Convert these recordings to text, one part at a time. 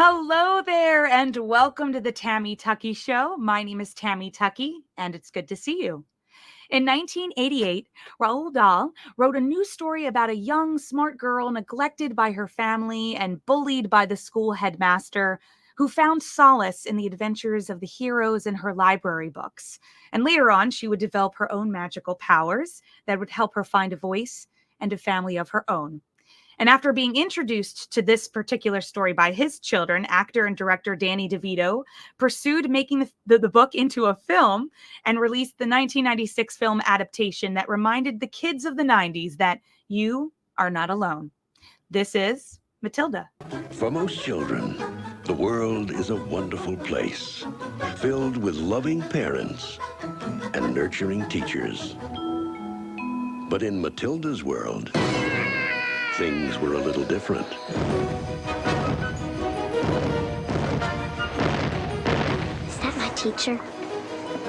Hello there, and welcome to the Tammy Tuckey Show. My name is Tammy Tuckey, and it's good to see you. In 1988, Roald Dahl wrote a new story about a young, smart girl neglected by her family and bullied by the school headmaster, who found solace in the adventures of the heroes in her library books. And later on, she would develop her own magical powers that would help her find a voice and a family of her own. And after being introduced to this particular story by his children, actor and director Danny DeVito pursued making the book into a film and released the 1996 film adaptation that reminded the kids of the 90s that you are not alone. This is Matilda. For most children, the world is a wonderful place, filled with loving parents and nurturing teachers. But in Matilda's world, things were a little different. Is that my teacher?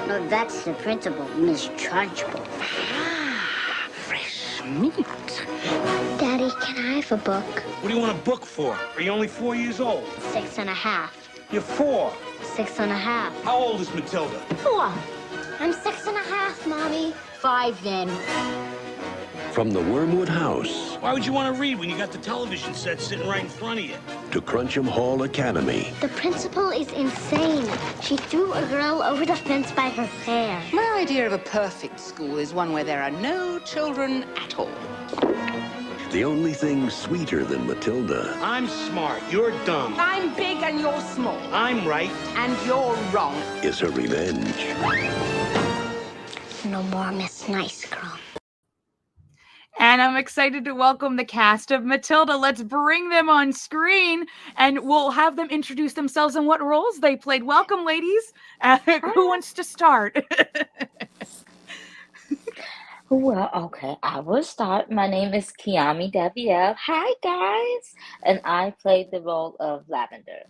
No, that's the principal, Miss Trunchbull. Ah, fresh meat. Daddy, can I have a book? What do you want a book for? Are you only 4 years old? 6.5. You're 4. 6.5. How old is Matilda? 4. I'm 6.5, Mommy. 5 then. From the Wormwood House Why would you want to read when you got the television set sitting right in front of you? to Cruncham Hall Academy, The principal is insane. She threw a girl over the fence by her hair. My idea of a perfect school is one where there are no children at all. the only thing sweeter than Matilda I'm smart. You're dumb. I'm big and you're small. I'm right. And you're wrong. is her revenge. No more Miss Nice Girl. And I'm excited to welcome the cast of Matilda. Let's bring them on screen and we'll have them introduce themselves and what roles they played. Welcome, ladies. Who wants to start? Well, okay, I will start. My name is Kiami Davael. Hi, guys. And I played the role of Lavender.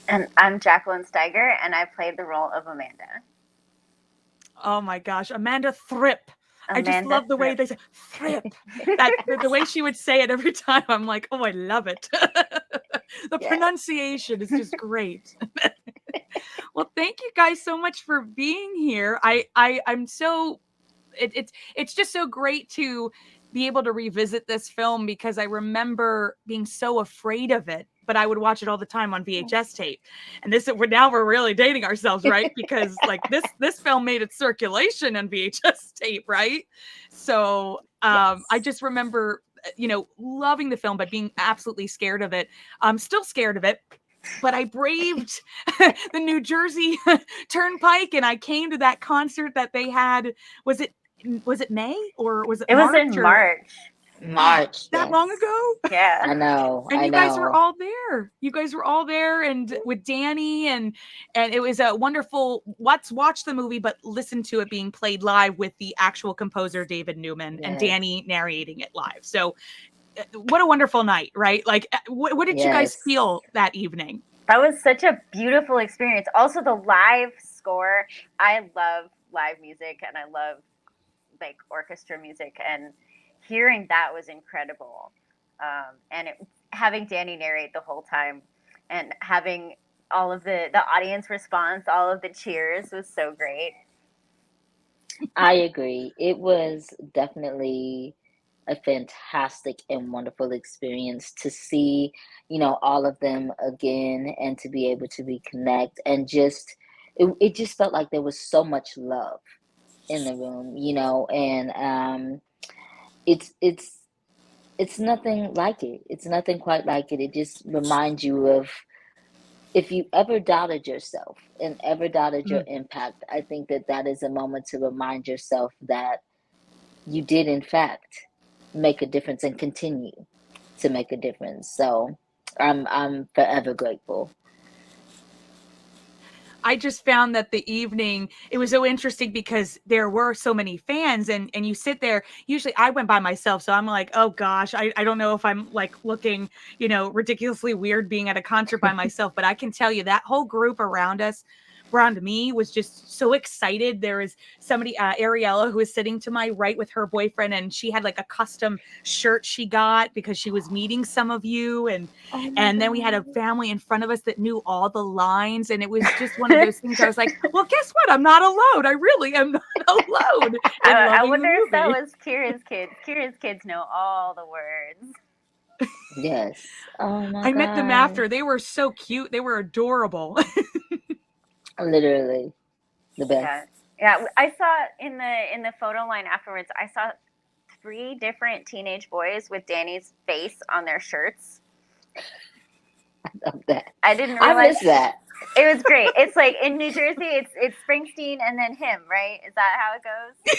And I'm Jacqueline Steiger, and I played the role of Amanda. Oh my gosh, Amanda Thripp. I just Amanda love the way Thripp. they say Thripp. The way she would say it every time. I'm like, oh, I love it. The Yes. pronunciation is just great. Well, thank you guys so much for being here. I'm so it's just so great to be able to revisit this film because I remember being so afraid of it, but I would watch it all the time on VHS tape. And now we're really dating ourselves, right? Because like this film made its circulation on VHS tape, right? So I just remember, loving the film, but being absolutely scared of it. I'm still scared of it. But I braved the New Jersey Turnpike, and I came to that concert that they had. Was it May or was it? It was March in March. March. that yes. long ago? Yeah. I know. And I you know. guys were all there. You guys were all there, and with Danny, and it was a wonderful. Let's watch the movie, but listen to it being played live with the actual composer David Newman and Yes. Danny narrating it live. So, what a wonderful night, right? Like, what did you guys Yes. feel that evening? That was such a beautiful experience. Also, the live score. I love live music, and I love like orchestra music, and hearing that was incredible. And having Danny narrate the whole time, and having all of the audience response, all of the cheers was so great. I agree. It was definitely a fantastic and wonderful experience to see, all of them again and to be able to reconnect and it just felt like there was so much love in the room, and it's nothing like it. It's nothing quite like it. It just reminds you of if you ever doubted yourself and ever doubted your impact. I think that is a moment to remind yourself that you did in fact make a difference and continue to make a difference. So I'm forever grateful. I just found that the evening, it was so interesting because there were so many fans and you sit there. Usually I went by myself. So I'm like, oh gosh, I don't know if I'm like looking, ridiculously weird being at a concert by myself, but I can tell you that whole group around us around me was just so excited. There was somebody, Ariella, who was sitting to my right with her boyfriend, and she had like a custom shirt she got because she was meeting some of you. And then we had a family in front of us that knew all the lines. And it was just one of those things. I was like, well, guess what? I'm not alone. I really am not alone. I wonder if that was Kira's kids. Kira's kids know all the words. Yes. Oh my I God. met them after. They were so cute. They were adorable. Literally the best. Yeah. I saw in the photo line afterwards, I saw 3 different teenage boys with Danny's face on their shirts. I love that. I didn't I realize miss that. It was great. It's like in New Jersey, it's Springsteen and then him, right? Is that how it goes?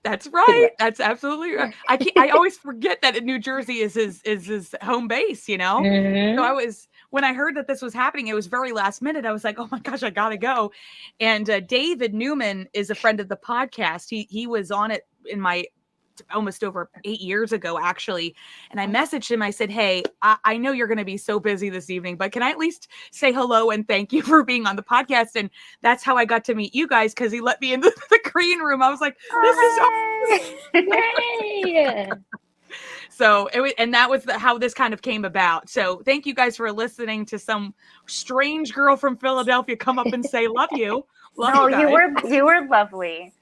That's right. That's absolutely right. I always forget that in New Jersey is his home base, you know? Mm-hmm. So when I heard that this was happening, it was very last minute. I was like, oh my gosh, I gotta go. And David Newman is a friend of the podcast. He was on it in my almost over 8 years ago, actually. And I messaged him. I said, hey, I know you're going to be so busy this evening, but can I at least say hello and thank you for being on the podcast? And that's how I got to meet you guys, because he let me into the green room. I was like, this is awesome. So and that was how this kind of came about. So thank you guys for listening to some strange girl from Philadelphia come up and say, love you. Love you were lovely.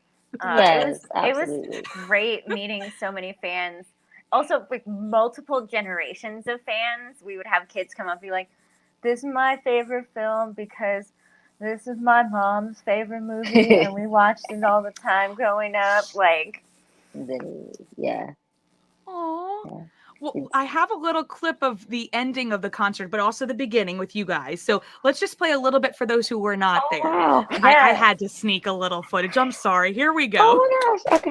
Yes, it was great meeting so many fans. Also, like multiple generations of fans. We would have kids come up and be like, this is my favorite film because this is my mom's favorite movie and we watched it all the time growing up. Like, yeah. Aww. Yeah. Well, I have a little clip of the ending of the concert, but also the beginning with you guys. So let's just play a little bit for those who were not there. Wow. I had to sneak a little footage. I'm sorry. Here we go. Oh my gosh. Okay.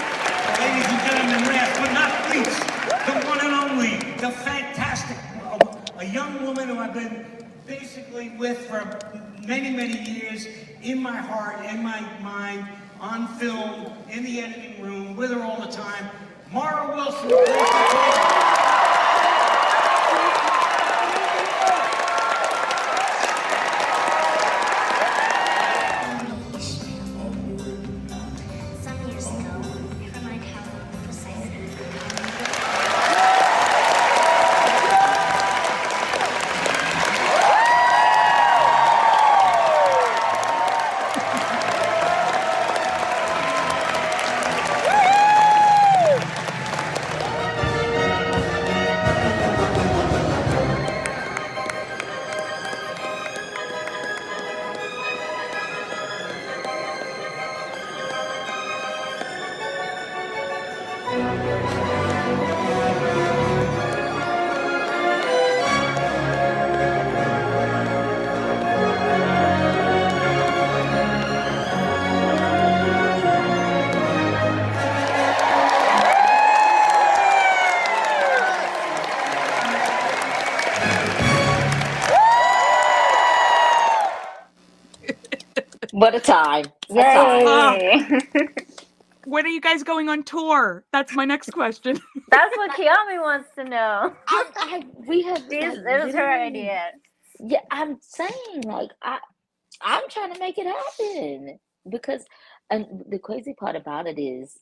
Ladies and gentlemen, last but not least, the one and only, the fantastic, a young woman who I've been basically with for many, many years, in my heart, in my mind, on film, in the editing room, with her all the time, Mara Wilson. What a time. Yay. When are you guys going on tour? That's my next question. That's what Kiami wants to know. We have. It was her idea. Yeah, I'm saying, like, I'm trying to make it happen because, and the crazy part about it is,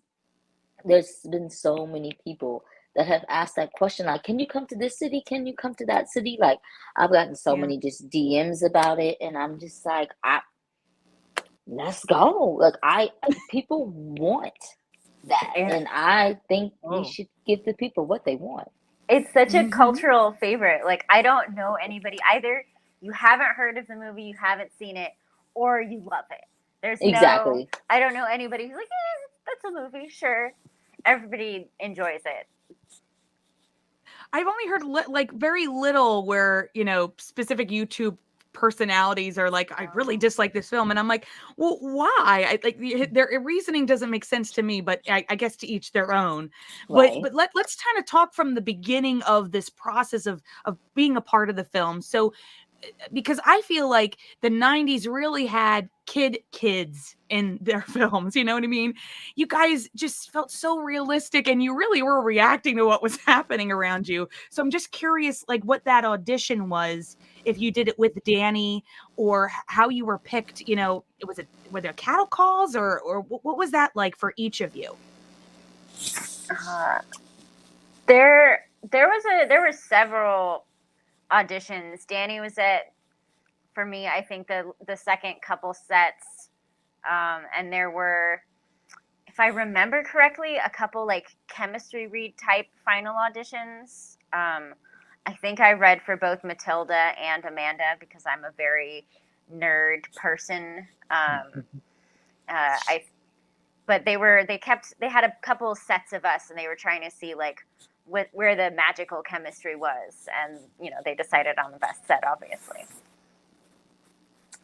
there's been so many people that have asked that question, like, can you come to this city? Can you come to that city? Like, I've gotten so many just DMs about it, and I'm just like, let's go. Like, people want that, and I think we should give the people what they want. It's such a cultural favorite. Like, I don't know anybody, either you haven't heard of the movie, you haven't seen it, or you love it. There's Exactly. I don't know anybody who's like, that's a movie, sure. Everybody enjoys it. I've only heard like very little where, specific YouTube personalities are like, I really dislike this film. And I'm like, well, why? Their reasoning doesn't make sense to me, but I guess to each their own. Right. But let's kind of talk from the beginning of this process of being a part of the film. So, because I feel like the 90s really had kids in their films, you know what I mean? You guys just felt so realistic, and you really were reacting to what was happening around you. So I'm just curious, like, what that audition was if you did it with Danny, or how you were picked. You know, were there cattle calls, or what was that like for each of you? There were several auditions. Danny was at, for me, I think the second couple sets, and there were, if I remember correctly, a couple like chemistry read type final auditions. I think I read for both Matilda and Amanda because I'm a very nerd person. But they had a couple sets of us, and they were trying to see like where the magical chemistry was, and you know, they decided on the best set, obviously.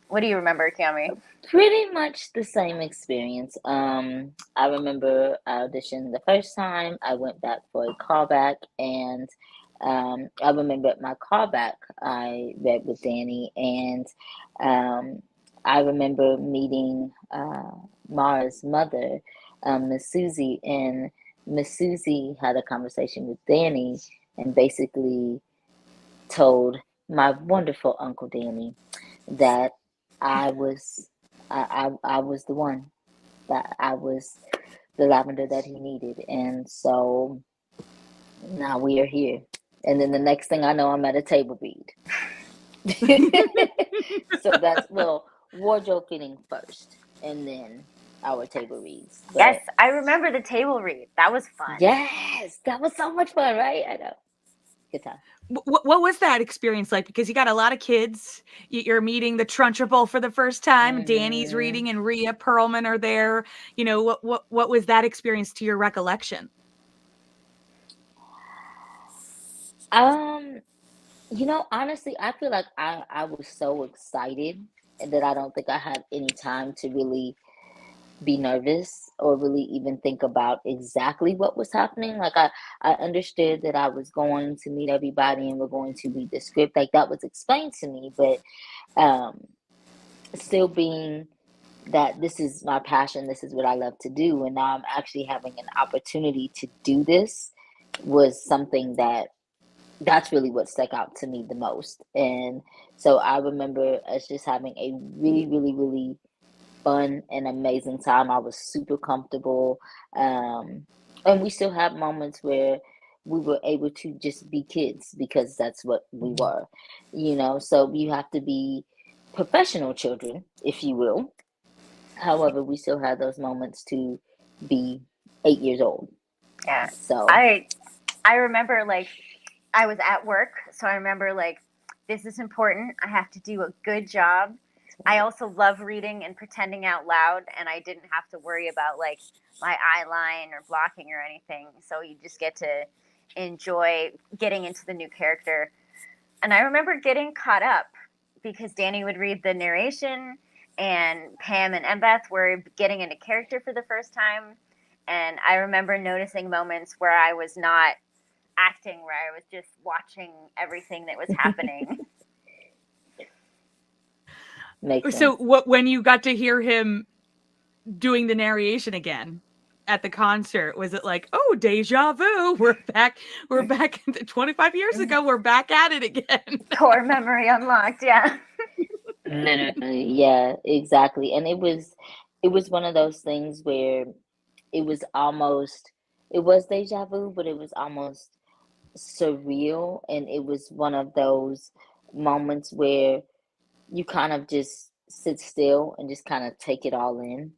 What do you remember, Kiami? Pretty much the same experience. I remember I auditioned the first time. I went back for a callback, and I remember at my callback, I read with Danny, and I remember meeting Mara's mother, Miss Susie, and Miss Susie had a conversation with Danny and basically told my wonderful Uncle Danny that I was the one, that I was the Lavender that he needed. And so now we are here. And then the next thing I know, I'm at a table read. So that's, well, wardrobe fitting first, and then our table reads. But yes, I remember the table read. That was fun. yes, that was so much fun, right? I know. Good time. What was that experience like? Because you got a lot of kids. You're meeting the Trunchbull for the first time. Danny's reading, and Rhea Perlman are there. You know, what was that experience to your recollection? You know, honestly, I feel like I was so excited that I don't think I had any time to really be nervous or really even think about exactly what was happening. Like I understood that I was going to meet everybody and we're going to read the script. Like that was explained to me, but still being that this is my passion, this is what I love to do, and now I'm actually having an opportunity to do this was something that's really what stuck out to me the most. And so I remember us just having a really, really, really fun and amazing time. I was super comfortable. And we still have moments where we were able to just be kids because that's what we were, you know. So you have to be professional children, if you will. However, we still have those moments to be 8 years old. Yeah. So I remember, like, I was at work, so I remember, like, this is important. I have to do a good job. I also love reading and pretending out loud, and I didn't have to worry about, like, my eye line or blocking or anything. So you just get to enjoy getting into the new character. And I remember getting caught up because Danny would read the narration, and Pam and Embeth were getting into character for the first time. And I remember noticing moments where I was not acting, where I was just watching everything that was happening. So when you got to hear him doing the narration again at the concert, was it like, oh, deja vu, we're back 25 years ago, we're back at it again? Core memory unlocked. Yeah. Literally, yeah, exactly. And it was one of those things where it was deja vu, but it was almost surreal. And it was one of those moments where you kind of just sit still and just kind of take it all in.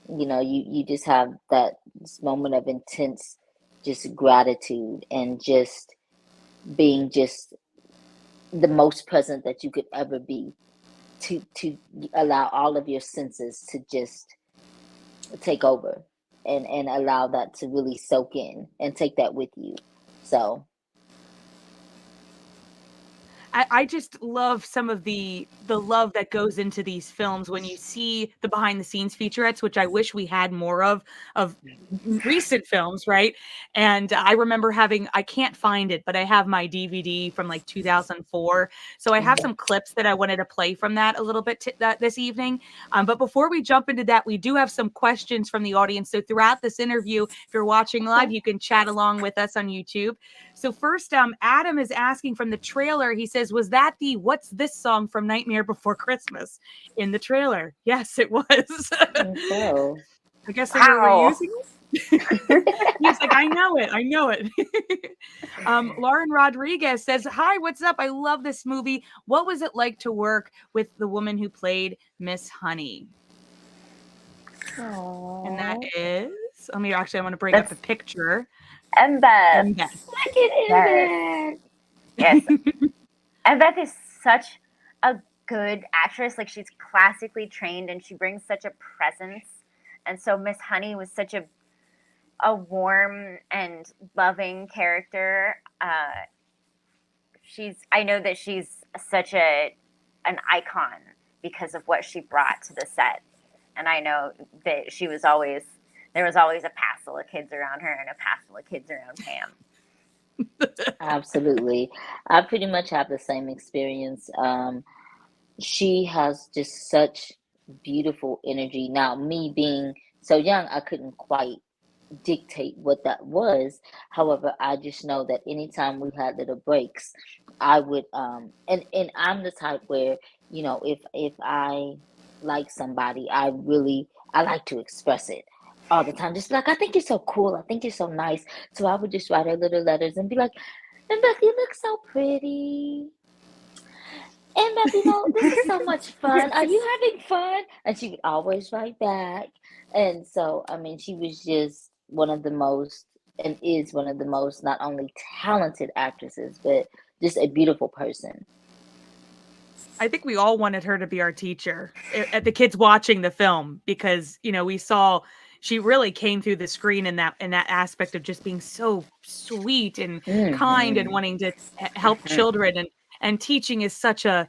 You know, you just have that moment of intense just gratitude and just being just the most present that you could ever be, to allow all of your senses to just take over and allow that to really soak in and take that with you. So I just love some of the love that goes into these films when you see the behind the scenes featurettes, which I wish we had more of recent films, right? And I remember I can't find it, but I have my DVD from like 2004. So I have some clips that I wanted to play from that a little bit this evening. But before we jump into that, we do have some questions from the audience. So throughout this interview, if you're watching live, you can chat along with us on YouTube. So first, Adam is asking from the trailer, he says, says, was that the What's This song from Nightmare Before Christmas in the trailer? Yes, it was. So, I guess they were reusing it. He's like, I know it. Lauren Rodriguez says, hi, what's up? I love this movie. What was it like to work with the woman who played Miss Honey? aww. And that is, I want to bring up the picture. Embeth. Look at Embeth. Yes. Embeth is such a good actress. Like, she's classically trained and she brings such a presence. And so Miss Honey was such a warm and loving character. I know that she's such an icon because of what she brought to the set. And I know that there was always a pass full of kids around her and a pass full of kids around Pam. Absolutely. I pretty much have the same experience. She has just such beautiful energy. Now, me being so young, I couldn't quite dictate what that was. However, I just know that anytime we had little breaks, I would and I'm the type where, if I like somebody, I like to express it all the time. Just like, I think you're so cool, I think you're so nice. So I would just write her little letters and be like, and Beth, you look so pretty. And Beth, this is so much fun. Are you having fun? And she would always write back. And so, I mean, she was just one of the most, and is one of the most, not only talented actresses, but just a beautiful person. I think we all wanted her to be our teacher at the kids watching the film, because, we saw she really came through the screen in that aspect of just being so sweet and kind and wanting to help children, and teaching is such a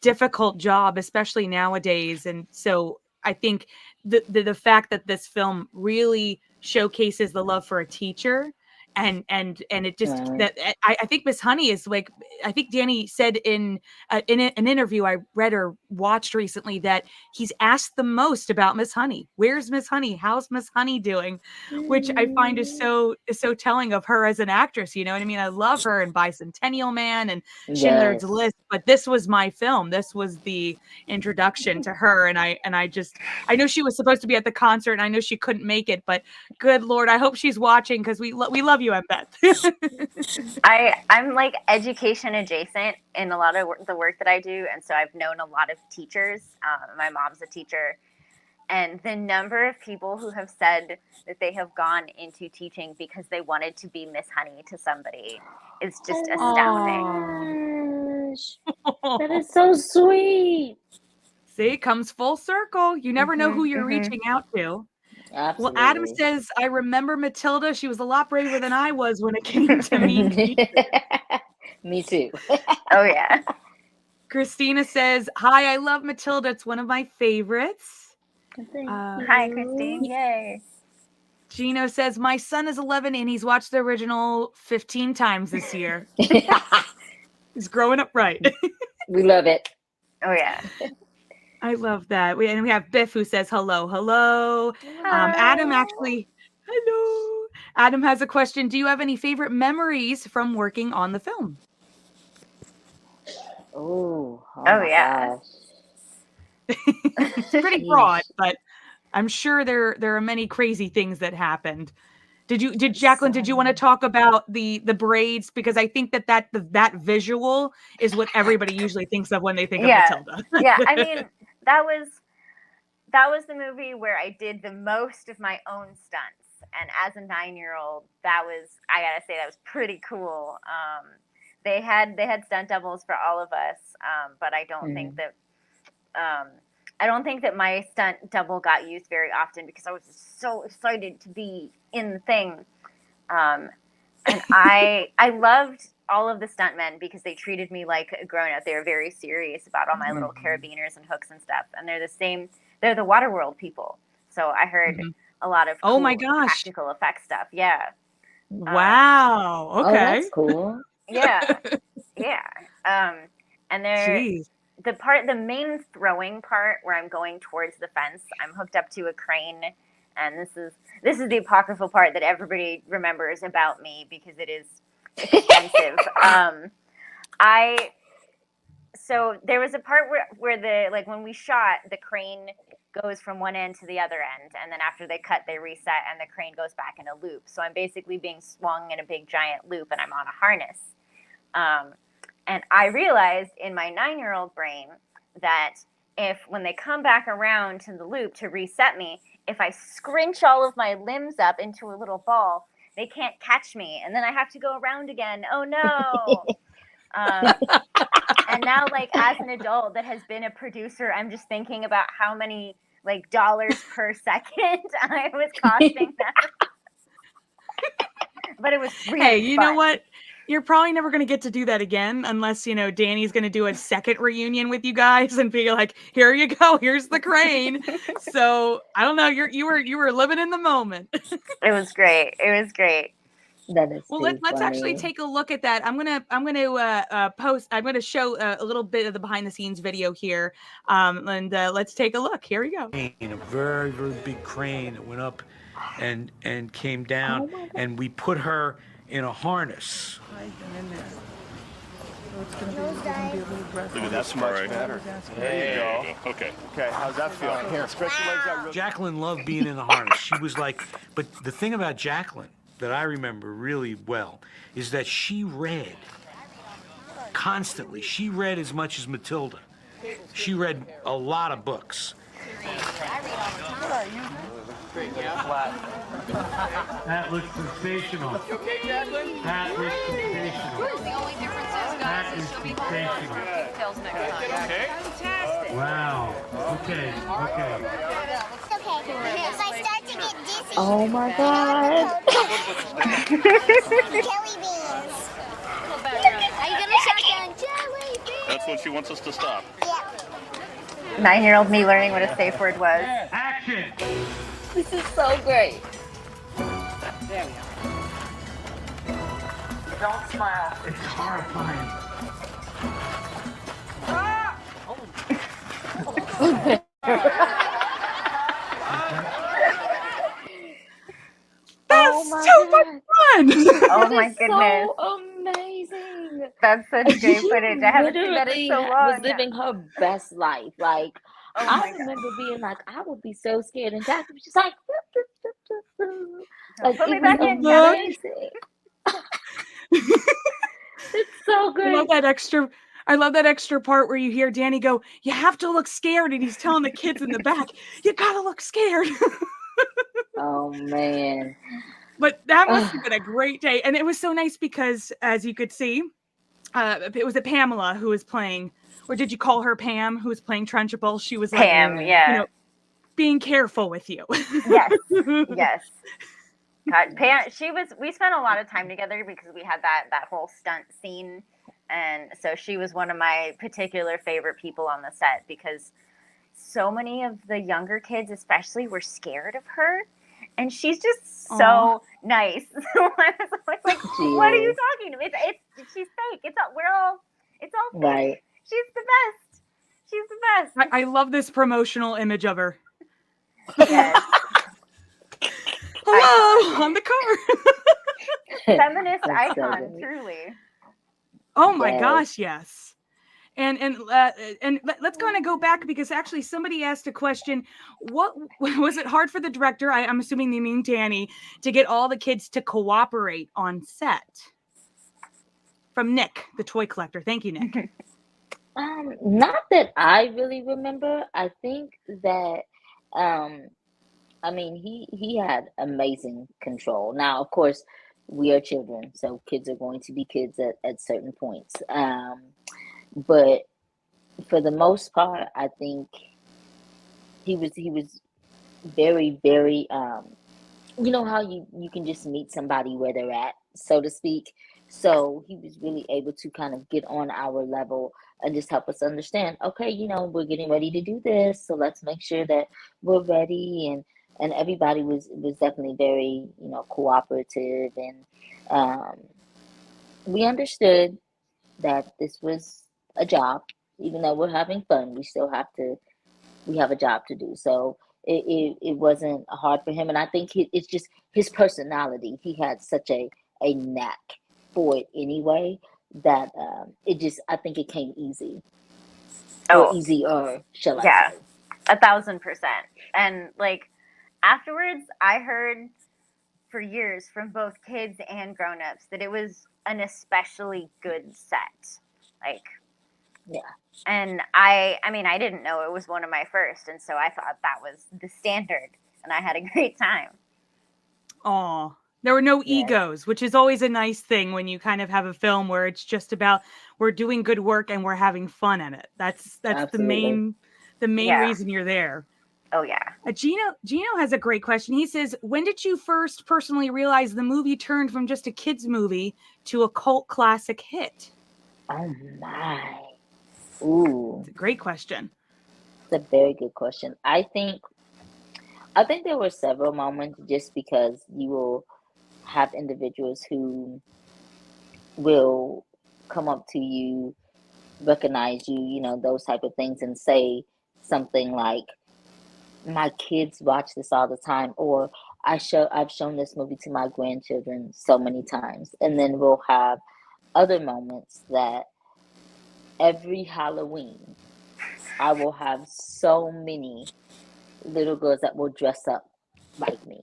difficult job, especially nowadays. And so I think the fact that this film really showcases the love for a teacher, and it just that I think Miss Honey is like, I think Danny said in an interview I read or watched recently that he's asked the most about Miss Honey. Where's Miss Honey? How's Miss Honey doing? Which I find is so telling of her as an actress. You know what I mean? I love her in Bicentennial Man and Schindler's List, but this was my film. This was the introduction to her, and I know she was supposed to be at the concert, and I know she couldn't make it, but good Lord, I hope she's watching, because we love you, Embeth. I'm like education adjacent in a lot of the work that I do, and so I've known a lot of teachers. My mom's a teacher, and the number of people who have said that they have gone into teaching because they wanted to be Miss Honey to somebody is just astounding. That is so sweet. See, it comes full circle. You never know who you're reaching out to. Absolutely. Well, Adam says, I remember Matilda. She was a lot braver than I was when it came to me. Me too. Oh, yeah. Christina says, hi, I love Matilda. It's one of my favorites. Hi, Christine. Yay. Gino says, my son is 11 and he's watched the original 15 times this year. He's growing up right. We love it. Oh, yeah. I love that. We have Biff who says hello. Adam hello. Adam has a question. Do you have any favorite memories from working on the film? Oh yeah. It's pretty broad, but I'm sure there are many crazy things that happened. Jacqueline, did you want to talk about the braids? Because I think that visual is what everybody usually thinks of when they think of Matilda. Yeah, I mean, that was the movie where I did the most of my own stunts. And as a 9-year-old, I gotta say, that was pretty cool. They had stunt doubles for all of us, but I don't think that my stunt double got used very often because I was just so excited to be in the thing. And I loved all of the stuntmen because they treated me like a grown-up. They were very serious about all my little carabiners and hooks and stuff. And they're the Waterworld people. So I heard a lot of cool practical effects stuff. Yeah. Wow. Okay. Oh, that's cool. Yeah. Yeah. And the main throwing part where I'm going towards the fence, I'm hooked up to a crane, and this is the apocryphal part that everybody remembers about me because it is expensive. So there was a part where when we shot, the crane goes from one end to the other end, and then after they cut, they reset, and the crane goes back in a loop. So I'm basically being swung in a big giant loop, and I'm on a harness. And I realized in my 9-year-old brain that when they come back around to the loop to reset me, if I scrunch all of my limbs up into a little ball, they can't catch me, and then I have to go around again. Oh no. And now, like, as an adult that has been a producer, I'm just thinking about how many dollars per second I was costing them. But it was really Hey, you fun. know what? You're probably never going to get to do that again unless, Danny's going to do a second reunion with you guys and be like, here you go. Here's the crane. So I don't know. You were living in the moment. It was great. It was great. That is well, let's actually take a look at that. I'm gonna post. I'm gonna show a little bit of the behind the scenes video here, and let's take a look. Here we go. A very, very big crane that went up and came down, and we put her in a harness. Look at that smart. Better. There you go. Okay. Okay. How's that feel? Here, stretch your legs out. Jacqueline loved being in the harness. She was like, but the thing about Jacqueline that I remember really well is that she read constantly. She read as much as Matilda. She read a lot of books. That looks sensational. You okay, Jacqueline? That looks sensational. The only difference is, That guys, is she'll be sensational. details next time. Okay. Fantastic. Wow. Okay. Okay. If I start to get dizzy, Oh my God. jelly beans. Are you gonna shut down jelly beans? That's when she wants us to stop. Yeah. 9-year-old me learning what a safe word was. Action! This is so great. There we go. Don't smile. It's horrifying. That's my so much God. fun. Oh That my is goodness. so amazing. That's such great She footage. I haven't seen that in literally so was long. living her best life. Like, Oh my I God. remember being like, I would be so scared, and Jackie was just like, like Put me it back was in, Kevin. amazing. It's so I great. love that extra part where you hear Danny go, you have to look scared. And he's telling the kids in the back, you gotta look scared. Oh man. But that must have been a great day. And it was so nice because, as you could see, it was Pamela who was playing, or did you call her Pam, who was playing Trunchbull? She was like, Pam, yeah. being careful with you. Yes. Yes. God, Pam, we spent a lot of time together because we had that whole stunt scene. And so she was one of my particular favorite people on the set because so many of the younger kids especially were scared of her. And she's just so nice. So I was always like, what are you talking to me? She's fake. It's all fake. Right. She's the best. She's the best. I love this promotional image of her. Yes. Hello, on the car. Feminist That's so icon, good. truly. Oh my Yes. gosh, yes. And let's kind of go back because actually somebody asked a question. What was it hard for the director? I'm assuming they mean Danny, to get all the kids to cooperate on set? From Nick, the toy collector. Thank you, Nick. Not that I really remember. I think that I mean he had amazing control. Now, of course, we are children, so kids are going to be kids at certain points. But for the most part, I think he was very, very you know how you can just meet somebody where they're at, so to speak. So he was really able to kind of get on our level and just help us understand, okay, we're getting ready to do this, so let's make sure that we're ready. And everybody was definitely very, cooperative, and we understood that this was a job. Even though we're having fun, we have a job to do. So it wasn't hard for him. And I think it's just his personality. He had such a knack for it anyway. that I think it came easy, or Oh, easier, shall I yeah, say. 1,000%. And like afterwards, I heard for years from both kids and grown-ups that it was an especially good set. Like, Yeah. and I mean, I didn't know it was one of my first, and so I thought that was the standard, and I had a great time. Aw. There were no Yes. egos, which is always a nice thing when you kind of have a film where it's just about we're doing good work and we're having fun in it. That's the Absolutely. main Yeah. reason you're there. Oh yeah. Gino has a great question. He says, when did you first personally realize the movie turned from just a kids movie to a cult classic hit? Oh my. Ooh, It's a great question. it's a very good question. I think there were several moments, just because you will have individuals who will come up to you, recognize you, those type of things, and say something like, my kids watch this all the time, or I've shown this movie to my grandchildren so many times. And then we'll have other moments that every Halloween I will have so many little girls that will dress up like me,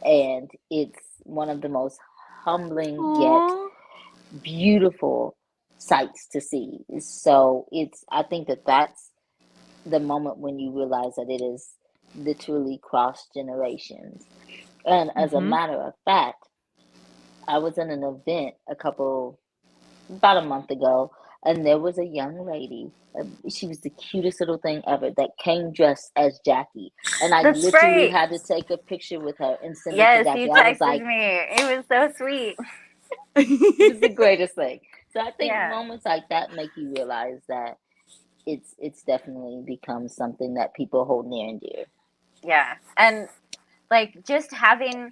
and it's one of the most humbling yet Aw. beautiful sights to see. So I think that's the moment when you realize that it is literally cross generations. And as a matter of fact, I was in an event about a month ago, and there was a young lady. She was the cutest little thing ever that came dressed as Jackie, and I That's literally right. had to take a picture with her and send it to Yes, Jackie. you I was texted like, me. It was so sweet. it was the greatest thing. So I think Yeah. moments like that make you realize that it's definitely become something that people hold near and dear. Yeah. And like just having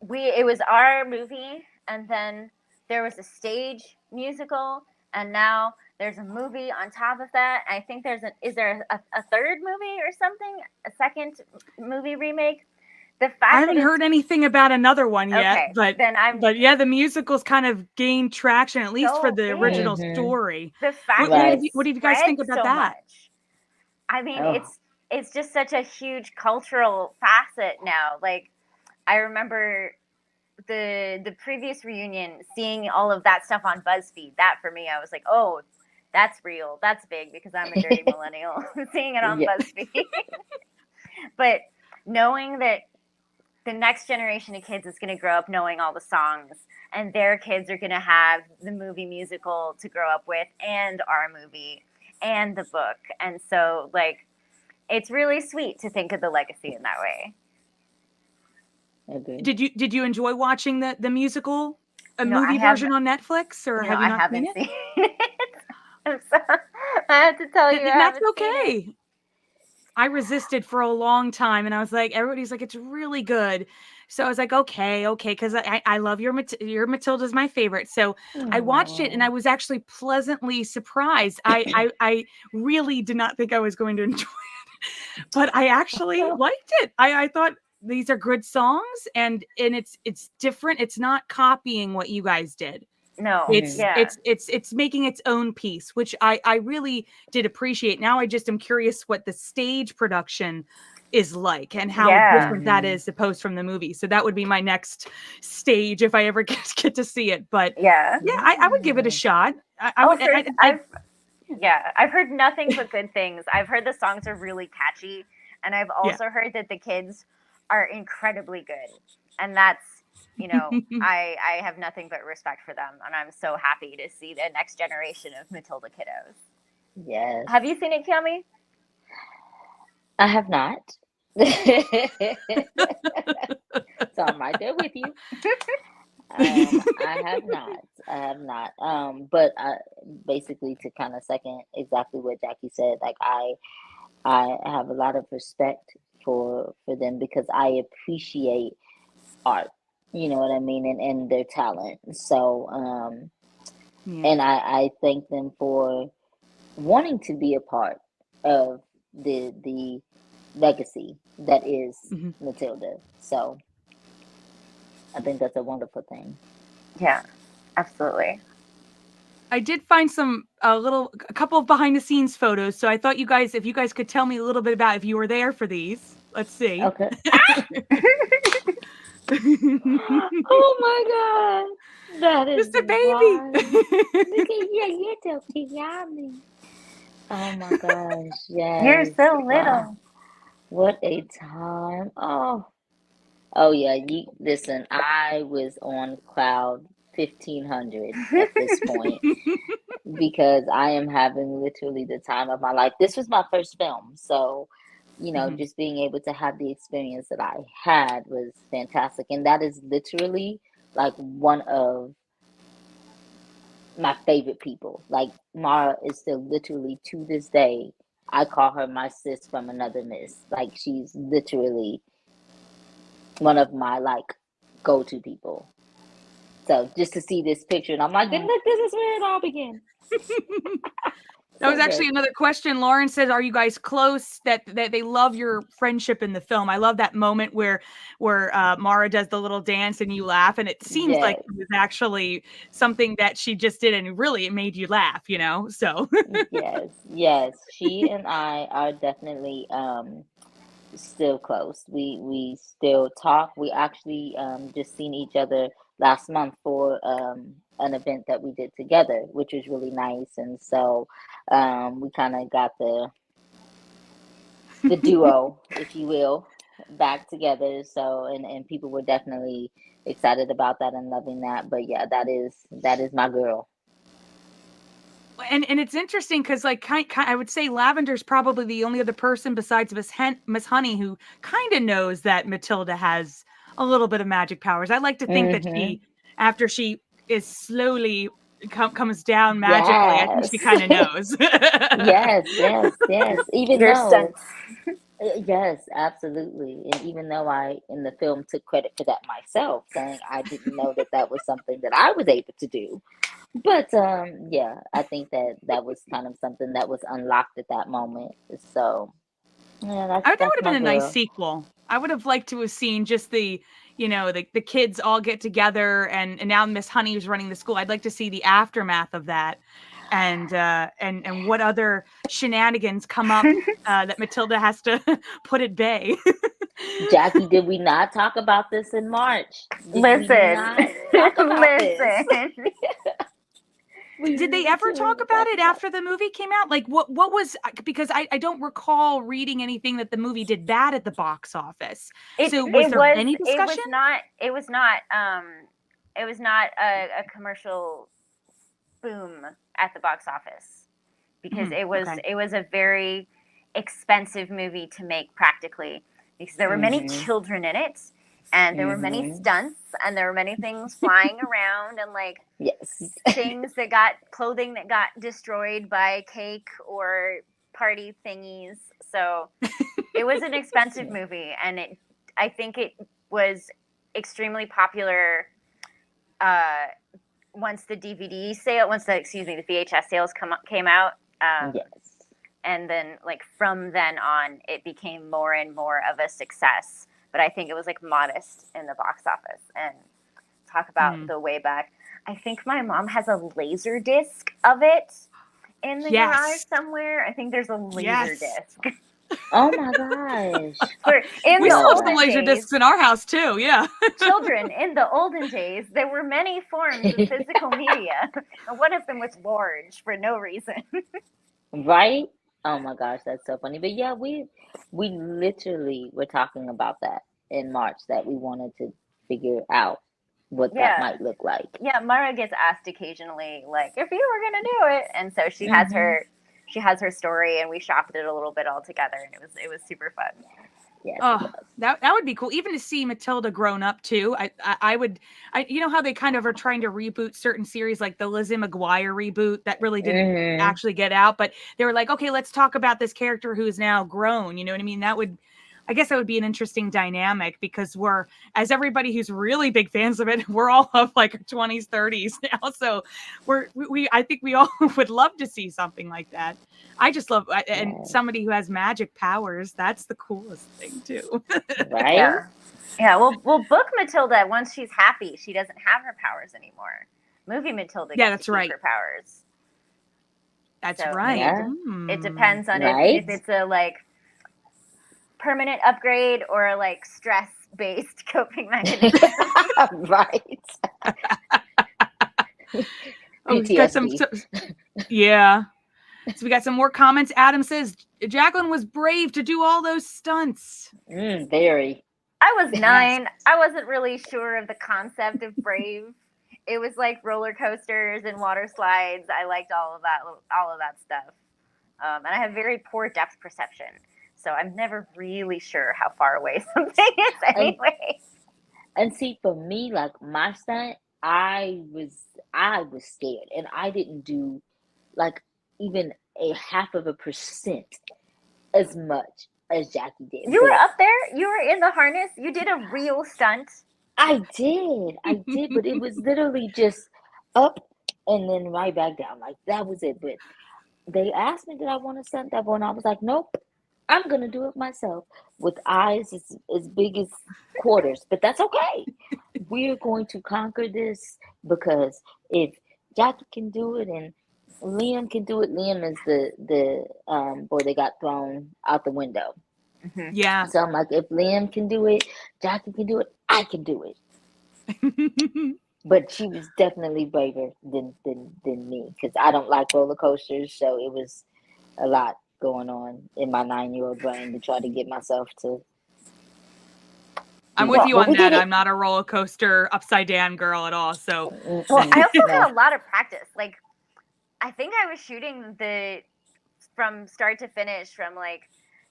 it was our movie, and then there was a stage musical, and now there's a movie on top of that. I think is there a third movie or something? A second movie remake? The fact I that haven't it's heard anything about another one yet, okay, but then yeah, the musicals kind of gained traction, at least for so the big. original Mm-hmm. story. The fact What, that what, Right. do you, what do you guys spread think about so that? much. I mean, Oh, it's just such a huge cultural facet now. Like I remember the previous reunion, seeing all of that stuff on BuzzFeed. That for me, I was like, oh, that's real. That's big, because I'm a dirty millennial seeing it on yeah. BuzzFeed. But knowing that the next generation of kids is going to grow up knowing all the songs, and their kids are going to have the movie musical to grow up with, and our movie and the book. And so like it's really sweet to think of the legacy in that way. Agree. Did you enjoy watching the musical, a You know, movie version on Netflix, or have you I not seen haven't it? seen it. I'm so, I have to tell you, I That's haven't seen it. okay. I resisted for a long time, and I was like, everybody's like, it's really good. So I was like, okay, because I love your Matilda's my favorite. So I watched it, and I was actually pleasantly surprised. I really did not think I was going to enjoy it, but I actually liked it. I thought these are good songs, and it's different. It's not copying what you guys did. No, It's yeah, it's making its own piece, which I really did appreciate. Now I just am curious what the stage production is like and how yeah. different that is opposed from the movie. So that would be my next stage if I ever get to see it. But Yeah. yeah, I would give it a shot. I Oh, would. I've heard nothing but good things. I've heard the songs are really catchy, and I've Yeah. also heard that the kids are incredibly good. And that's, I have nothing but respect for them, and I'm so happy to see the next generation of Matilda kiddos. Yes. Have you seen it, Kiami? I have not. So I'm right there with you. I have not. But basically, to kind of second exactly what Jackie said, like I have a lot of respect for them, because I appreciate art. You know what I mean, and their talent. So and I thank them for wanting to be a part of the legacy that is Matilda. So I think that's a wonderful thing. Yeah, absolutely. I did find a couple of behind the scenes photos. So I thought if you guys could tell me a little bit about if you were there for these. Let's see. Okay. Oh my God. That is Just a wild. baby. Look at you, little Kiami. Oh my gosh. Yes. You're so Wow. little. What a time. Oh yeah, listen, I was on cloud 1500 at this point because I am having literally the time of my life. This was my first film, so just being able to have the experience that I had was fantastic. And that is literally like one of my favorite people. Like Mara is still literally to this day, I call her my sis from another miss. Like she's literally one of my like go-to people. So just to see this picture, and I'm like, and look, this is where it all began. That was actually another question. Lauren says, "Are you guys close?" That they love your friendship in the film. I love that moment where Mara does the little dance and you laugh, and it seems like it was actually something that she just did, and really it made you laugh. So yes, she and I are definitely still close. We still talk. We actually just seen each other last month for an event that we did together, which was really nice. And so we kind of got the duo, if you will, back together. So and people were definitely excited about that and loving that. But yeah, that is my girl. And it's interesting because I would say Lavender's probably the only other person besides Miss Honey who kind of knows that Matilda has a little bit of magic powers. I like to think that she, after she is slowly comes down magically, I think she kind of knows. Yes. Even Your though, Stunts. yes, absolutely. And even though I in the film took credit for that myself, saying I didn't know that was something that I was able to do. But yeah, I think that was kind of something that was unlocked at that moment. So yeah, that would have been a nice sequel. I would have liked to have seen just the kids all get together and now Miss Honey was running the school. I'd like to see the aftermath of that and what other shenanigans come up that Matilda has to put at bay. Jackie, did we not talk about this in March? Listen. Did they ever talk about it after the movie came out? Like what was, because I don't recall reading anything that the movie did bad at the box office. Was there any discussion? It was not a commercial boom at the box office because it was a very expensive movie to make practically because there were many children in it. And there were many stunts, and there were many things flying around, and clothing that got destroyed by cake or party thingies. So it was an expensive movie, and I think it was extremely popular once the VHS sales came out. And then from then on, it became more and more of a success. But I think it was modest in the box office. And talk about the way back. I think my mom has a laser disc of it in the garage somewhere. I think there's a laser disc. Oh my gosh. We still have some laser discs in our house too. Yeah. Children, in the olden days, there were many forms of physical media. And one of them was large for no reason. Right? Oh my gosh, that's so funny. But yeah, we literally were talking about that in March, that we wanted to figure out what that might look like. Yeah, Mara gets asked occasionally, if you were gonna do it, and so she has her story, and we shopped it a little bit all together, and it was super fun. Yes, that would be cool. Even to see Matilda grown up too. I would you know how they kind of are trying to reboot certain series, like the Lizzie McGuire reboot that really didn't actually get out, but they were like, okay, let's talk about this character who is now grown. You know what I mean? I guess that would be an interesting dynamic because as everybody who's really big fans of it, we're all of our 20s, 30s now. So I think we all would love to see something like that. I just love, and somebody who has magic powers, that's the coolest thing too. Right? Yeah. We'll book Matilda once she's happy. She doesn't have her powers anymore. Movie Matilda gets to keep her powers. That's So right. Yeah. it depends on Right. if it's a like permanent upgrade or like stress-based coping mechanism. Right. Oh, we've got some, PTSD. yeah. So we got some more comments. Adam says Jacqueline was brave to do all those stunts. Very. I was 9. I wasn't really sure of the concept of brave. It was like roller coasters and water slides. I liked all of that stuff. And I have very poor depth perception, so I'm never really sure how far away something is anyway. And see, for me, like my stunt, I was scared, and I didn't do like even a 0.5% as much as Jackie did. You were up there. You were in the harness. You did a real stunt. I did, but it was literally just up and then right back down. Like that was it. But they asked me, did I want to stunt double? And I was like, nope, I'm gonna do it myself with eyes as big as quarters. But that's okay. We're going to conquer this, because if Jackie can do it and Liam can do it, Liam is the boy that got thrown out the window. Yeah. So I'm like, if Liam can do it, Jackie can do it, I can do it. But she was definitely braver than me, because I don't like roller coasters. So it was a lot going on in my 9-year-old brain to try to get myself to. I'm with you on that. I'm not a roller coaster upside down girl at all. So, well, I also had a lot of practice. Like, I think I was shooting from start to finish, from like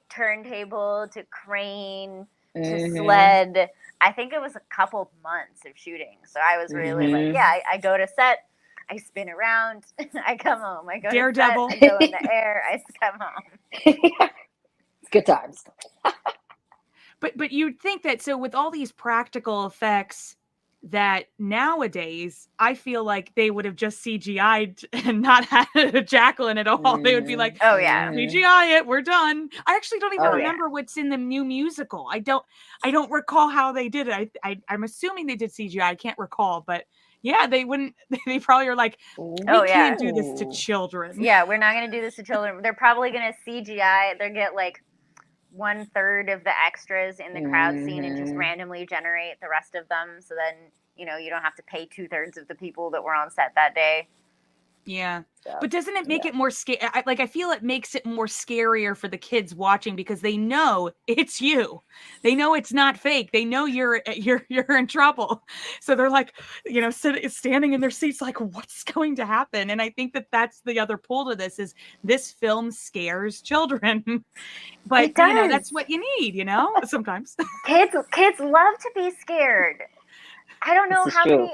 turntable to crane to sled. I think it was a couple months of shooting. So I was really like, yeah, I go to set, I spin around, I come home. I go Daredevil. to set, I go in the air, I come home. Good times. But you'd think that, so with all these practical effects, that nowadays I feel like they would have just CGI'd and not had Jacqueline at all. They would be like, oh yeah, CGI it, we're done. I actually don't even remember what's in the new musical. I don't recall how they did it. I'm assuming they did CGI. I can't recall, but yeah, they wouldn't. They probably are like, we can't do this to children. Yeah, we're not going to do this to children. They're probably going to CGI. They'll get like 1/3 of the extras in the crowd scene and just randomly generate the rest of them. So then, you don't have to pay 2/3 of the people that were on set that day. Yeah. But doesn't it make it more scary? I feel it makes it more scarier for the kids watching, because they know it's you. They know it's not fake. They know you're in trouble. So they're like, standing in their seats like, what's going to happen? And I think that's the other pull to this, is this film scares children. But that's what you need, sometimes. Kids love to be scared. I don't know how many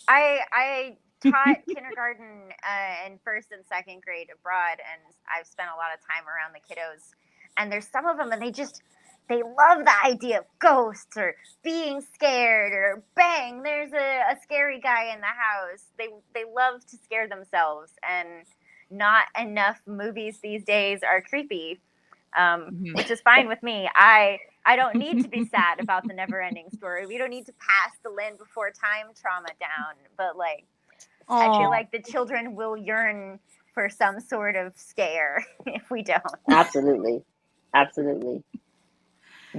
I taught kindergarten and first and second grade abroad, and I've spent a lot of time around the kiddos, and there's some of them, and they love the idea of ghosts or being scared, or bang, there's a scary guy in the house. They love to scare themselves, and not enough movies these days are creepy, which is fine with me. I don't need to be sad about the never-ending story. We don't need to pass the land before time trauma down, but like, I feel like the children will yearn for some sort of scare if we don't. Absolutely.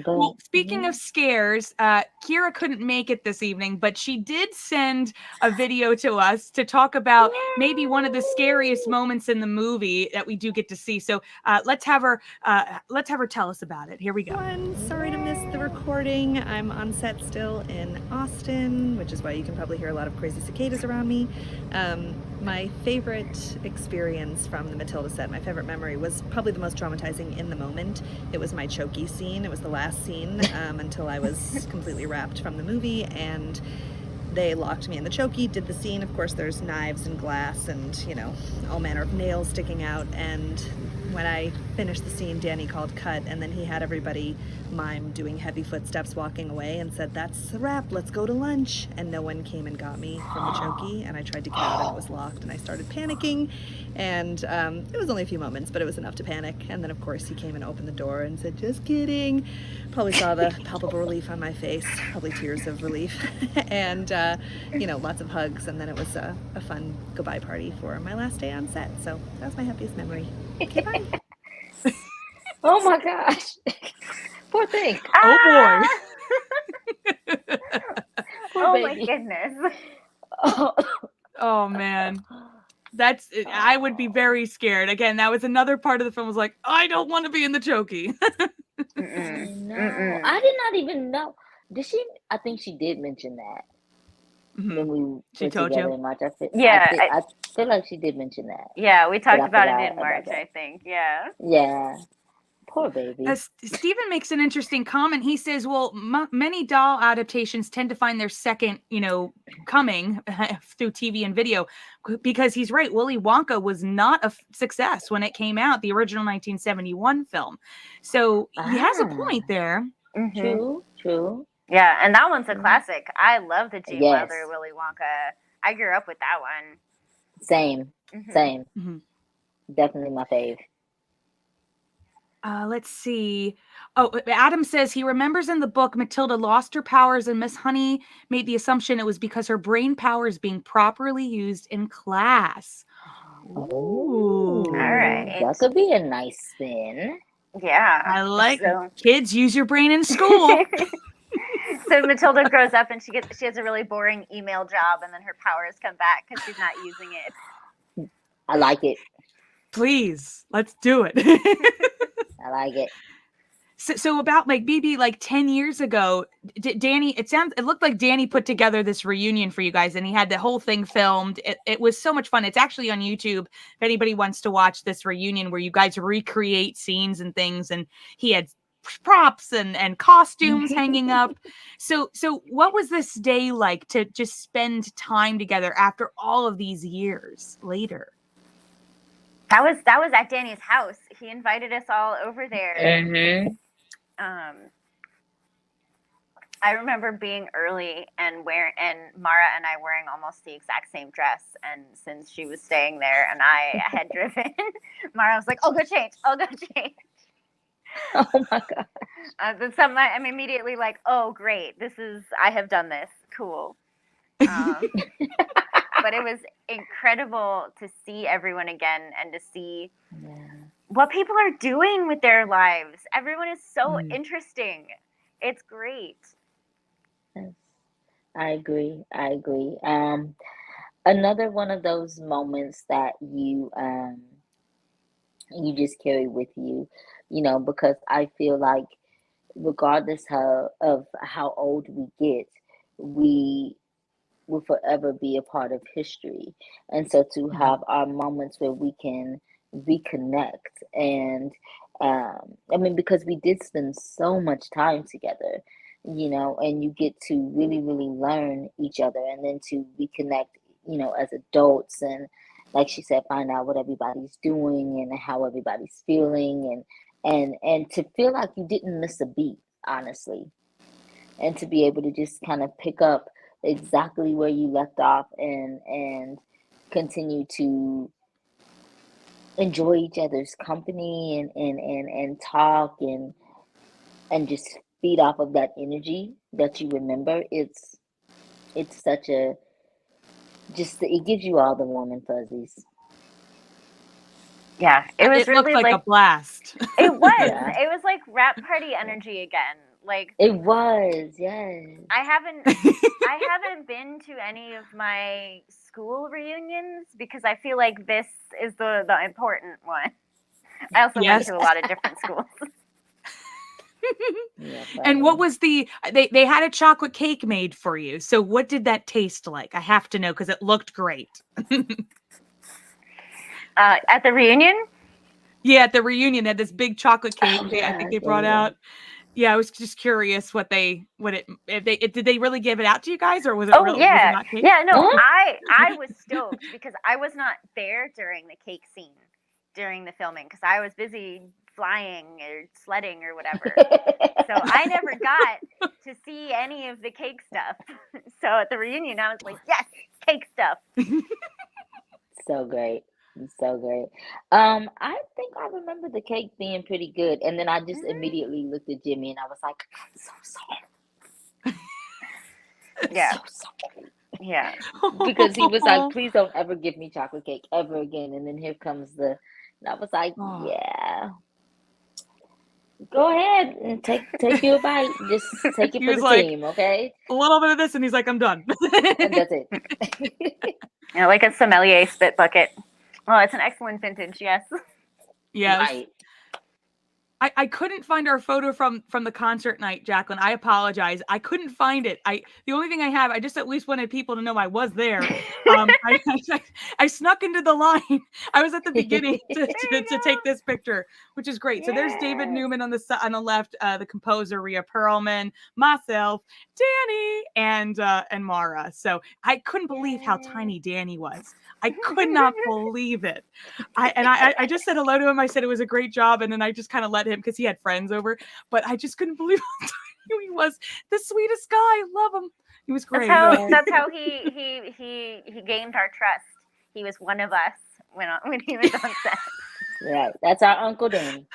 Well, speaking of scares, Kira couldn't make it this evening, but she did send a video to us to talk about maybe one of the scariest moments in the movie that we do get to see. So let's have her tell us about it. Here we go. Sorry to miss the recording. I'm on set still in Austin, which is why you can probably hear a lot of crazy cicadas around me. My favorite experience from the Matilda set, my favorite memory, was probably the most traumatizing in the moment. It was my chokey scene. It was the last scene until I was completely wrapped from the movie, and they locked me in the chokey, did the scene. Of course, there's knives and glass and, all manner of nails sticking out. And when I finished the scene, Danny called cut, and then he had everybody mime doing heavy footsteps walking away and said, "That's the wrap, let's go to lunch." And no one came and got me from the chokey, and I tried to get out and it was locked, and I started panicking. And it was only a few moments, but it was enough to panic. And then, of course, he came and opened the door and said, "Just kidding." Probably saw the palpable relief on my face, probably tears of relief. And lots of hugs, and then it was a fun goodbye party for my last day on set. So that was my happiest memory. Okay, bye. Oh my gosh. Poor thing. Oh boy. Poor Oh baby. my goodness. Oh man. I would be very scared. Again, that was another part of the film was like, I don't want to be in the chokey. No, I did not even know. Did she? I think she did mention that when we She were told together you? in March. I feel like she did mention that. Yeah, we But I talked about it forgot in March, about that. I think. Yeah. Yeah. Poor baby. Stephen makes an interesting comment. He says, well, many doll adaptations tend to find their second, coming through TV and video, because he's right. Willy Wonka was not a success when it came out, the original 1971 film. So he has a point there. True. Yeah, and that one's a classic. I love the Gene Yes. Wilder Willy Wonka. I grew up with that one. Same. Definitely my fave. Let's see. Oh, Adam says he remembers in the book Matilda lost her powers and Miss Honey made the assumption it was because her brain powers being properly used in class. Ooh. All right. That could be a nice spin. Yeah. I like kids use your brain in school. So Matilda grows up and she has a really boring email job, and then her powers come back because she's not using it. I like it. Please, let's do it. I like it. So about like BB, like 10 years ago, Danny, it looked like Danny put together this reunion for you guys, and he had the whole thing filmed. It was so much fun. It's actually on YouTube if anybody wants to watch this reunion where you guys recreate scenes and things, and he had props and costumes hanging up. So what was this day like to just spend time together after all of these years later? That was at Danny's house. He invited us all over there. I remember being early and Mara and I wearing almost the exact same dress. And since she was staying there and I had driven, Mara was like, I'll go change. Oh my God. I'm immediately like, oh, great. I have done this. Cool. But it was incredible to see everyone again and to see what people are doing with their lives. Everyone is so interesting. It's great. Yes. I agree. Another one of those moments that you just carry with you, because I feel like regardless of how old we get, we will forever be a part of history. And so to have our moments where we can reconnect and because we did spend so much time together, and you get to really, really learn each other, and then to reconnect, as adults, and like she said, find out what everybody's doing and how everybody's feeling, and to feel like you didn't miss a beat, honestly, and to be able to just kind of pick up exactly where you left off and continue to enjoy each other's company and talk and just feed off of that energy that you remember. It's such it gives you all the warm and fuzzies. Yeah, it was really looked like a blast. It was. Yeah. It was like rap party energy again. Like it was, yes. I haven't been to any of my school reunions because I feel like this is the important one. I also went to a lot of different schools. And what was they had a chocolate cake made for you. So what did that taste like? I have to know because it looked great. At the reunion? Yeah, at the reunion, they had this big chocolate cake. I think they brought out. Yeah, I was just curious did they really give it out to you guys, or was it? Was it not cake? Yeah, no, I was stoked because I was not there during the cake scene during the filming because I was busy flying or sledding or whatever. So I never got to see any of the cake stuff. So at the reunion, I was like, yes, cake stuff. So great. I think I remember the cake being pretty good, and then I just immediately looked at Jimmy and I was like, I'm so sorry. Yeah. So sorry. Yeah. Because he was like, please don't ever give me chocolate cake ever again. And then here comes and I was like, yeah, go ahead and take you a bite. Just take it He for was the like, team, okay? a little bit of this, and he's like, I'm done. And that's it. Like a sommelier spit bucket. Oh, it's an excellent vintage, yes. Yes. Right. I couldn't find our photo from the concert night, Jacqueline. I apologize. I couldn't find it. The only thing I have, I just at least wanted people to know I was there. I snuck into the line. I was at the beginning to take this picture, which is great. So there's David Newman on the left, the composer Rhea Perlman, myself, Danny, and Mara. So I couldn't believe how tiny Danny was. I could not believe it. I just said hello to him. I said it was a great job, and then I just kind of let him because he had friends over. But I just couldn't believe how tiny he was. The sweetest guy. I love him. He was great. That's how he gained our trust. He was one of us when he was on set. Right. That's our Uncle Danny.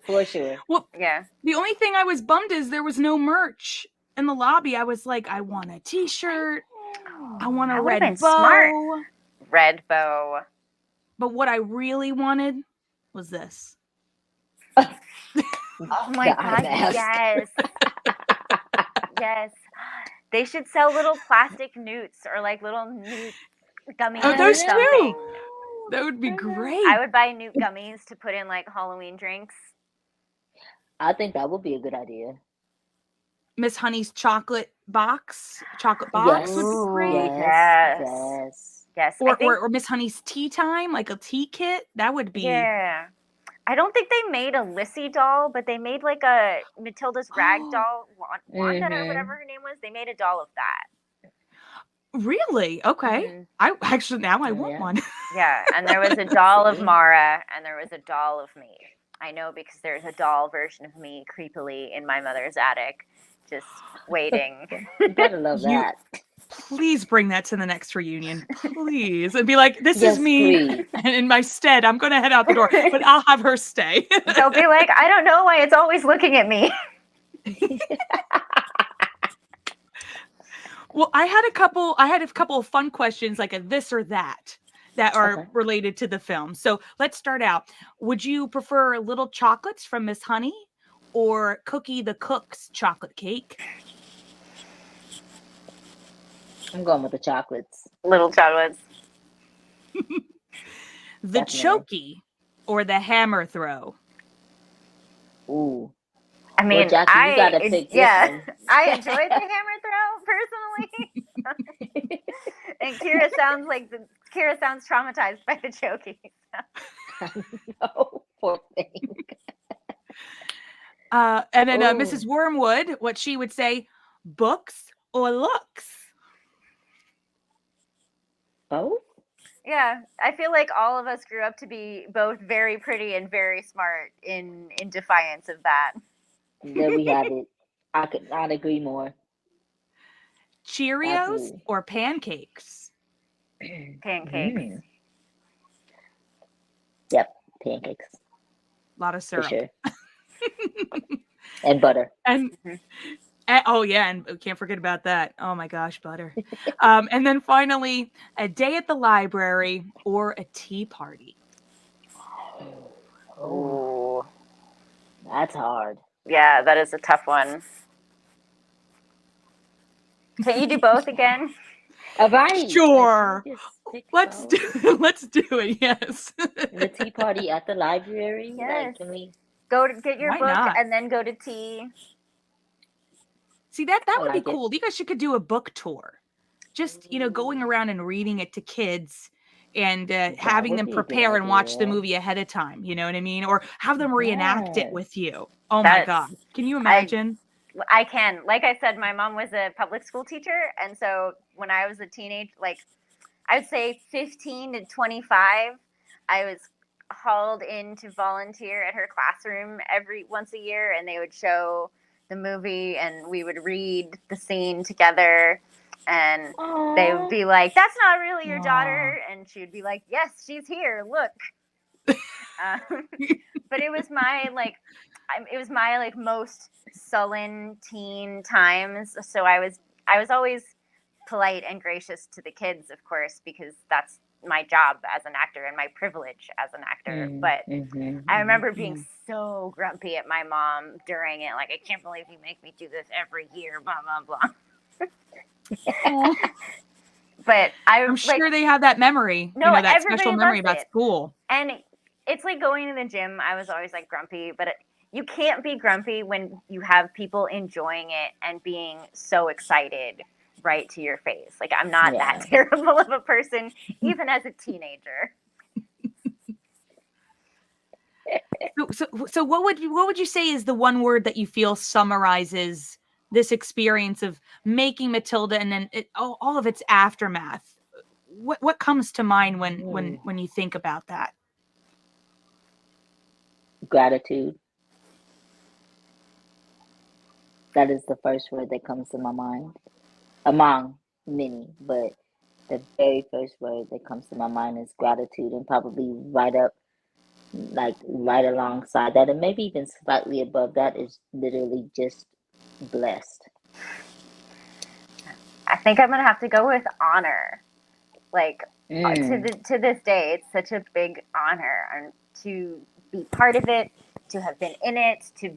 For sure. Well, yeah. The only thing I was bummed is there was no merch in the lobby. I was like, I want a T-shirt. I want a red bow. Smart. Red bow. But what I really wanted was this. Oh my God, yes. Yes. They should sell little plastic newts or like little newt gummies. Oh, those or something. too. That would be great. I would buy newt gummies to put in like Halloween drinks. I think that would be a good idea. Miss Honey's chocolate box would be great. Yes. Or Miss Honey's tea time, like a tea kit. That would be. Yeah. I don't think they made a Lissy doll, but they made like a Matilda's rag doll, Wanda or whatever her name was. They made a doll of that. Really? Okay. I want one. Yeah, and there was a doll of Mara, and there was a doll of me. I know because there's a doll version of me creepily in my mother's attic, just waiting. You better love that. Please bring that to the next reunion, please, and be like, "This is me," please. and in my stead, I'm going to head out the door, but I'll have her stay. They'll be like, "I don't know why it's always looking at me." Well, I had a couple of fun questions, like a this or that are related to the film. So let's start out. Would you prefer little chocolates from Miss Honey or Cookie the Cook's chocolate cake? I'm going with the chocolates. Little chocolates. The Chokey or the hammer throw? Ooh. I mean, Jackie, you gotta pick this one. I enjoyed the hammer throw personally. And Kira sounds traumatized by the Chokey. No, poor thing. And then Mrs. Wormwood, what she would say, books or looks? Both? Yeah, I feel like all of us grew up to be both very pretty and very smart in defiance of that. There we have it. I could not agree more. Cheerios Absolutely. or pancakes? Pancakes. Yep, pancakes. A lot of syrup. For sure. And butter. And oh yeah, and we can't forget about that. Oh my gosh, butter. And then finally, a day at the library or a tea party? Oh, that's hard. Yeah, that is a tough one. Can you do both again? All right. Sure. Let's do it. Yes. The tea party at the library. Yes. Like, can we go to get your Why book not? and then go to tea? See, that would like be cool. You guys could do a book tour. Just, going around and reading it to kids and having would them be a good prepare and watch the idea. movie ahead of time. You know what I mean? Or have them reenact it with you. Oh my God. Can you imagine? I can. Like I said, my mom was a public school teacher. And so when I was a teenage, like I would say 15 to 25, I was hauled in to volunteer at her classroom once a year. And they would show the movie and we would read the scene together. And they would be like, "That's not really your daughter." And she would be like, "Yes, she's here. Look." But it was my most sullen teen times. So I was always polite and gracious to the kids, of course, because that's my job as an actor and my privilege as an actor. But I remember being so grumpy at my mom during it. Like, I can't believe you make me do this every year, blah, blah, blah. But I'm sure they have that memory, no, that special memory about school. And it's like going to the gym. I was always like grumpy, but you can't be grumpy when you have people enjoying it and being so excited right to your face. Like, I'm not that terrible of a person, even as a teenager. So what would you say is the one word that you feel summarizes this experience of making Matilda and then all of its aftermath? What comes to mind when you think about that? Gratitude. That is the first word that comes to my mind, among many, but the very first word that comes to my mind is gratitude, and probably right alongside that, and maybe even slightly above that, is literally just blessed. I think I'm gonna have to go with honor. Like, to this day, it's such a big honor, and to be part of it, to have been in it, to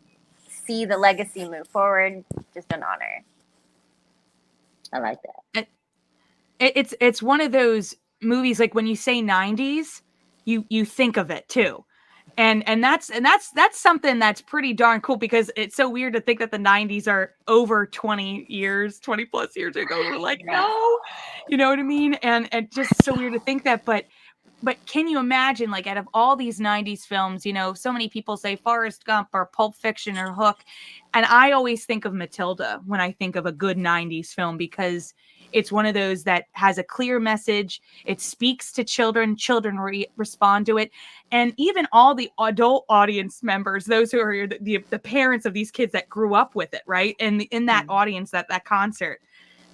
see the legacy move forward, just an honor. I like that. It's one of those movies, like when you say 90s, you think of it too. And that's something that's pretty darn cool, because it's so weird to think that the 90s are over 20 plus years ago. We're like, no, you know what I mean? And just so weird to think that, but can you imagine, like, out of all these 90s films, so many people say Forrest Gump or Pulp Fiction or Hook. And I always think of Matilda when I think of a good 90s film, because it's one of those that has a clear message. It speaks to children. Children respond to it. And even all the adult audience members, those who are the parents of these kids that grew up with it, right? And in that audience, that concert,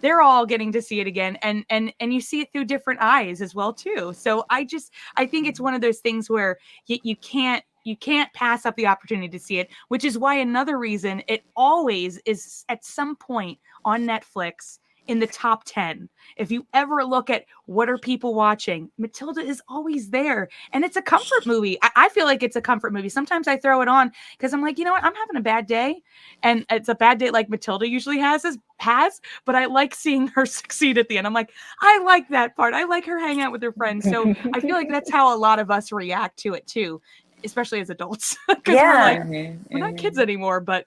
they're all getting to see it again. And you see it through different eyes as well, too. So I think it's one of those things where you can't pass up the opportunity to see it, which is why another reason it always is at some point on Netflix in the top 10. If you ever look at what are people watching, Matilda is always there. And it's a comfort movie. I feel like it's a comfort movie. Sometimes I throw it on because I'm like, you know what? I'm having a bad day. And it's a bad day like Matilda usually has, but I like seeing her succeed at the end. I'm like, I like that part. I like her hang out with her friends. So I feel like that's how a lot of us react to it too, especially as adults, because we're like, we're not kids anymore, but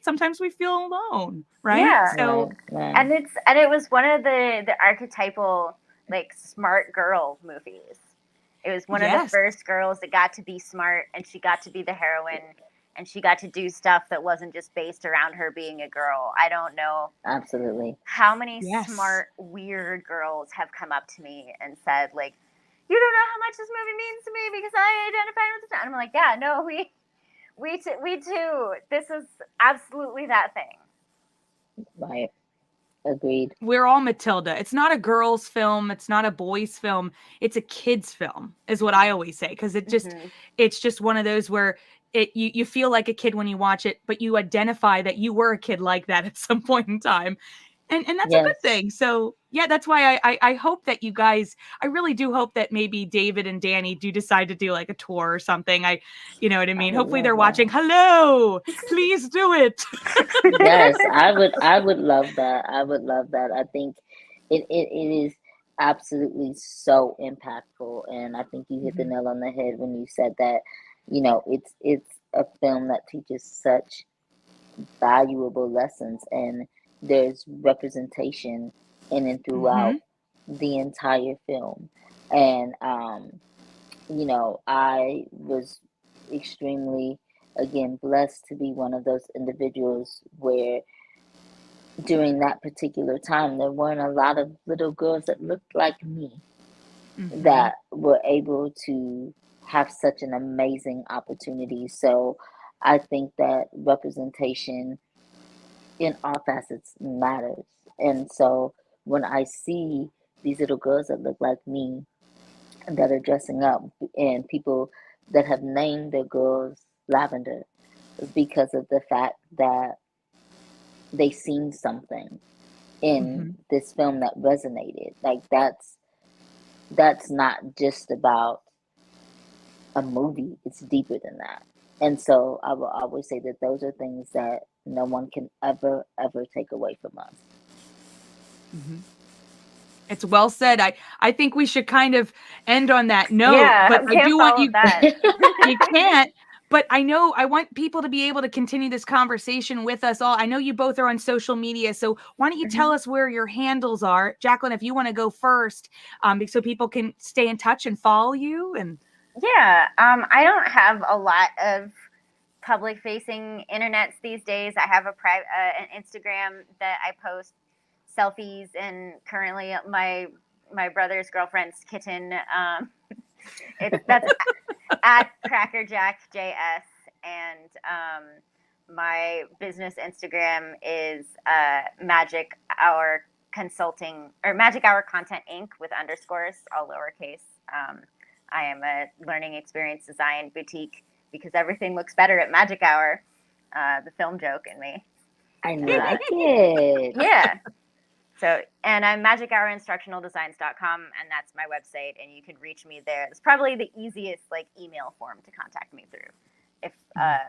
sometimes we feel alone, right? Yeah. So, and it was one of the archetypal, like, smart girl movies. It was one of the first girls that got to be smart, and she got to be the heroine, and she got to do stuff that wasn't just based around her being a girl. I don't know how many smart, weird girls have come up to me and said, like, you don't know how much this movie means to me because I identify with the. And I'm like, yeah, no, we too. This is absolutely that thing. Right. Agreed. We're all Matilda. It's not a girl's film. It's not a boy's film. It's a kid's film, is what I always say. Because it's just one of those where you feel like a kid when you watch it, but you identify that you were a kid like that at some point in time. And that's a good thing. So, yeah, that's why I hope that you guys, I really do hope that maybe David and Danny do decide to do like a tour or something. You know what I mean? Hopefully they're watching. Hello, please do it. Yes, I would love that. I would love that. I think it is absolutely so impactful. And I think you hit the nail on the head when you said that, it's a film that teaches such valuable lessons, and there's representation in and throughout the entire film. And I was extremely, again, blessed to be one of those individuals where during that particular time there weren't a lot of little girls that looked like me that were able to have such an amazing opportunity. So I think that representation in all facets matters. And so when I see these little girls that look like me that are dressing up, and people that have named their girls Lavender because of the fact that they seen something in this film that resonated. Like that's not just about a movie. It's deeper than that. And so I will always say that those are things that no one can ever take away from us. It's well said. I think we should kind of end on that note. Yeah, but I do want you. that. You can't. But I want people to be able to continue this conversation with us all. I know you both are on social media, so why don't you tell us where your handles are, Jacqueline? If you want to go first, so people can stay in touch and follow you. And yeah, I don't have a lot of public-facing internets these days. I have an Instagram that I post selfies, and currently my brother's girlfriend's kitten. That's at crackerjackjs, and my business Instagram is Magic Hour Consulting, or Magic Hour Content Inc. with underscores, all lowercase. I am a learning experience design boutique because everything looks better at Magic Hour. The film joke in me. I like it. Yeah. So, and I'm magichourinstructionaldesigns.com, and that's my website, and you can reach me there. It's probably the easiest email form to contact me through. If I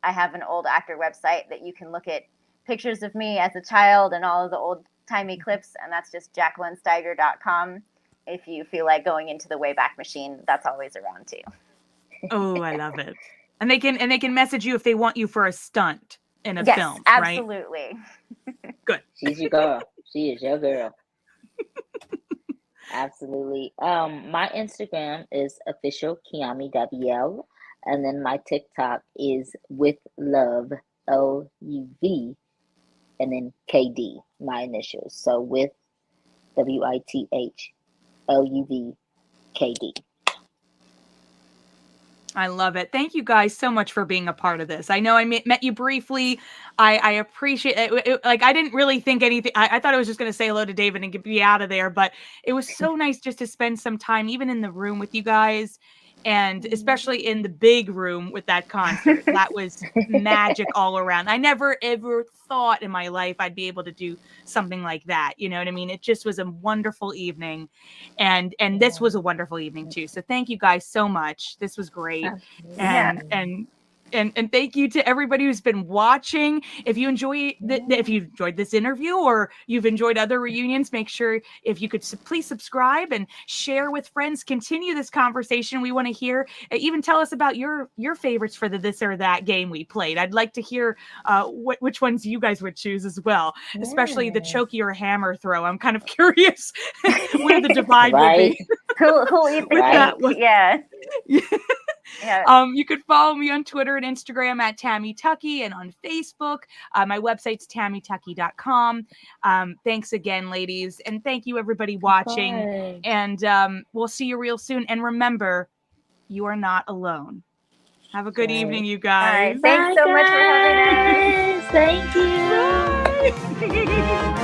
have an old actor website that you can look at pictures of me as a child and all of the old timey clips, and that's just JacquelineSteiger.com. If you feel like going into the Wayback Machine, that's always around too. Oh, I love it. And they can message you if they want you for a stunt in a film, right? Absolutely. Good. She's your girl. She is your girl. Absolutely. My Instagram is official Kiami Davael, and then my TikTok is with love LUV, and then KD, my initials. So with WITH LUV KD. I love it. Thank you guys so much for being a part of this. I know I met you briefly. I appreciate it. Like, I didn't really think anything. I thought I was just going to say hello to David and be out of there, but it was so nice just to spend some time, even in the room with you guys, and especially in the big room with that concert. That was magic all around. I never ever thought in my life I'd be able to do something like that. You know what I mean? It just was a wonderful evening, and this was a wonderful evening too. So thank you guys so much. This was great. And thank you to everybody who's been watching. If you enjoyed this interview, or you've enjoyed other reunions, make sure if you could please subscribe and share with friends. Continue this conversation. We want to hear. Even tell us about your favorites for the this or that game we played. I'd like to hear which ones you guys would choose as well, especially the chokey or hammer throw. I'm kind of curious where the divide would be. Who'll eat the cake? Yeah. Yeah. You could follow me on Twitter and Instagram at Tammy Tuckey, and on Facebook. My website's tammytuckey.com. Thanks again, ladies. And thank you, everybody watching. Bye. And we'll see you real soon. And remember, you are not alone. Have a good evening, you guys. All right. Thanks so much for having us. Thank you. Bye.